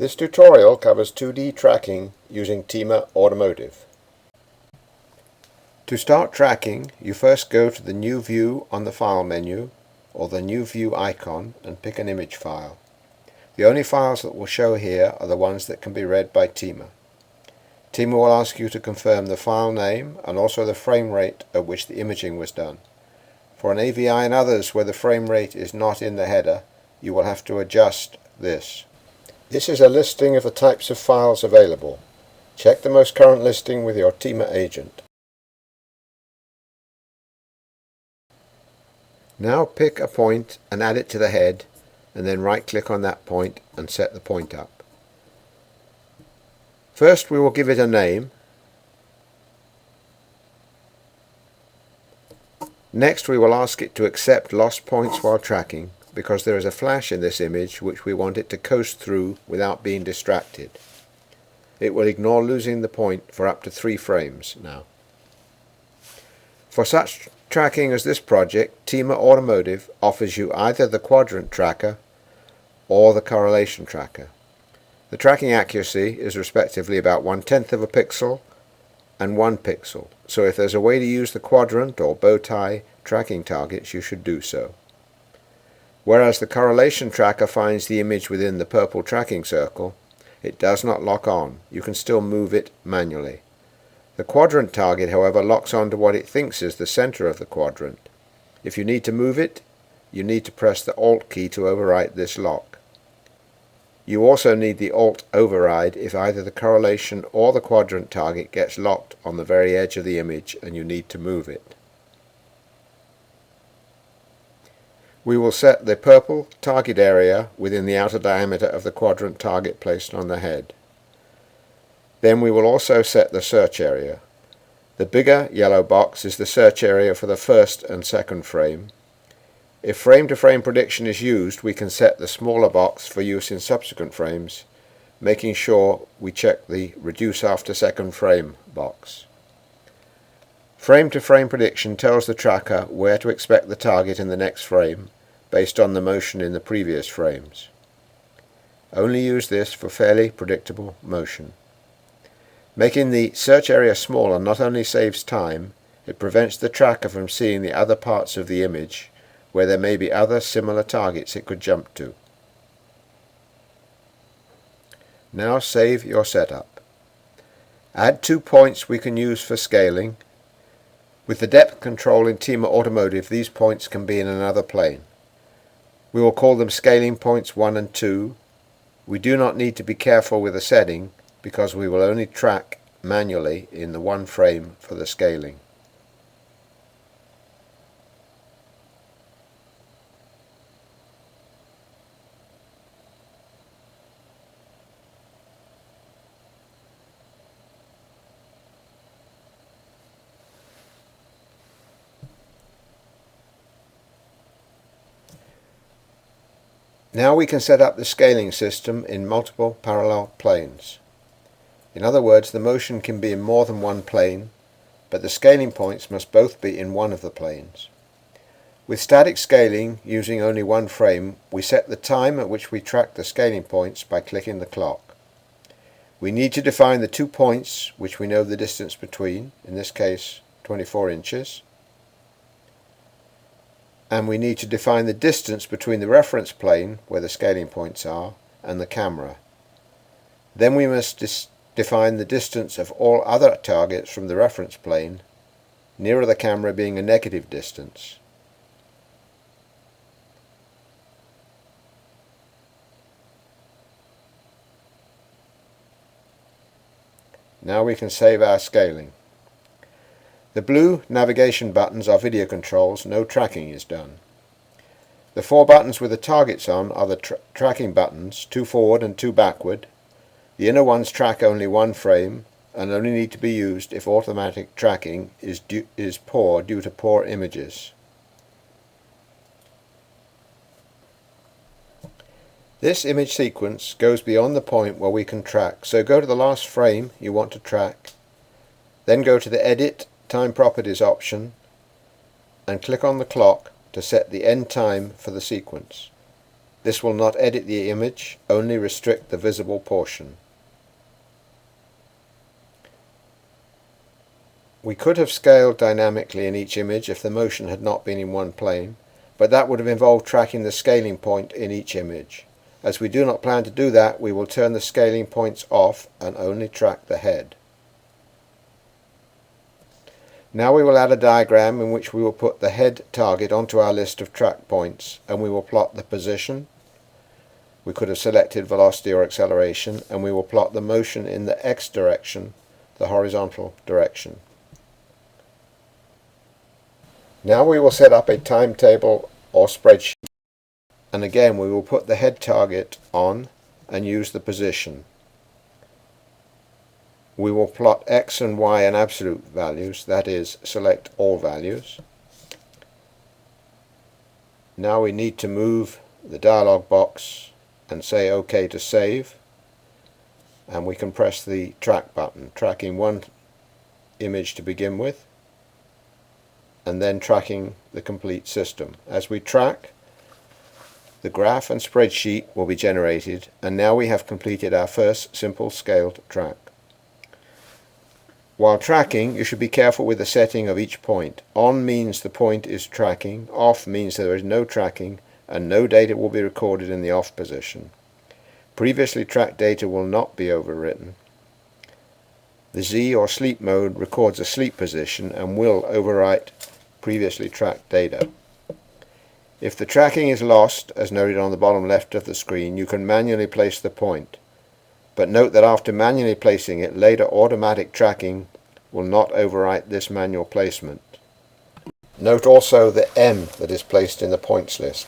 This tutorial covers 2D tracking using TEMA Automotive. To start tracking, you first go to the New View on the File menu, or the New View icon, and pick an image file. The only files that will show here are the ones that can be read by TEMA. TEMA will ask you to confirm the file name and also the frame rate at which the imaging was done. For an AVI and others where the frame rate is not in the header, you will have to adjust this. This is a listing of the types of files available. Check the most current listing with your TEMA agent. Now pick a point and add it to the head, and then right-click on that point and set the point up. First we will give it a name. Next we will ask it to accept lost points while tracking, because there is a flash in this image which we want it to coast through without being distracted. It will ignore losing the point for up to 3 frames now. For such tracking as this project, TEMA Automotive offers you either the quadrant tracker or the correlation tracker. The tracking accuracy is respectively about 1/10 of a pixel and 1 pixel, so if there's a way to use the quadrant or bow tie tracking targets, you should do so. Whereas the correlation tracker finds the image within the purple tracking circle, it does not lock on. You can still move it manually. The quadrant target, however, locks on to what it thinks is the center of the quadrant. If you need to move it, you need to press the Alt key to overwrite this lock. You also need the Alt override if either the correlation or the quadrant target gets locked on the very edge of the image and you need to move it. We will set the purple target area within the outer diameter of the quadrant target placed on the head. Then we will also set the search area. The bigger yellow box is the search area for the first and second frame. If frame-to-frame prediction is used, we can set the smaller box for use in subsequent frames, making sure we check the reduce after second frame box. Frame-to-frame prediction tells the tracker where to expect the target in the next frame based on the motion in the previous frames. Only use this for fairly predictable motion. Making the search area smaller not only saves time, it prevents the tracker from seeing the other parts of the image where there may be other similar targets it could jump to. Now save your setup. Add 2 points we can use for scaling. With the depth control in TEMA Automotive, these points can be in another plane. We will call them scaling points 1 and 2. We do not need to be careful with the setting because we will only track manually in the one frame for the scaling. Now we can set up the scaling system in multiple parallel planes. In other words, the motion can be in more than one plane, but the scaling points must both be in one of the planes. With static scaling, using only one frame, we set the time at which we track the scaling points by clicking the clock. We need to define the 2 points which we know the distance between, in this case 24 inches. And we need to define the distance between the reference plane, where the scaling points are, and the camera. Then we must define the distance of all other targets from the reference plane, nearer the camera being a negative distance. Now we can save our scaling. The blue navigation buttons are video controls, no tracking is done. The 4 buttons with the targets on are the tracking buttons, 2 forward and 2 backward. The inner ones track only 1 frame and only need to be used if automatic tracking is poor due to poor images. This image sequence goes beyond the point where we can track, so go to the last frame you want to track, then go to the Edit Time Properties option and click on the clock to set the end time for the sequence. This will not edit the image, only restrict the visible portion. We could have scaled dynamically in each image if the motion had not been in one plane, but that would have involved tracking the scaling point in each image. As we do not plan to do that, we will turn the scaling points off and only track the head. Now we will add a diagram in which we will put the head target onto our list of track points, and we will plot the position. We could have selected velocity or acceleration, and we will plot the motion in the x direction, the horizontal direction. Now we will set up a timetable or spreadsheet, and again we will put the head target on and use the position. We will plot x and y in absolute values, that is, select all values. Now we need to move the dialog box and say OK to save, and we can press the track button, tracking one image to begin with, and then tracking the complete system. As we track, the graph and spreadsheet will be generated, and now we have completed our first simple scaled track. While tracking, you should be careful with the setting of each point. On means the point is tracking, off means there is no tracking, and no data will be recorded in the off position. Previously tracked data will not be overwritten. The Z or sleep mode records a sleep position and will overwrite previously tracked data. If the tracking is lost, as noted on the bottom left of the screen, you can manually place the point. But note that after manually placing it, later automatic tracking will not overwrite this manual placement. Note also the M that is placed in the points list.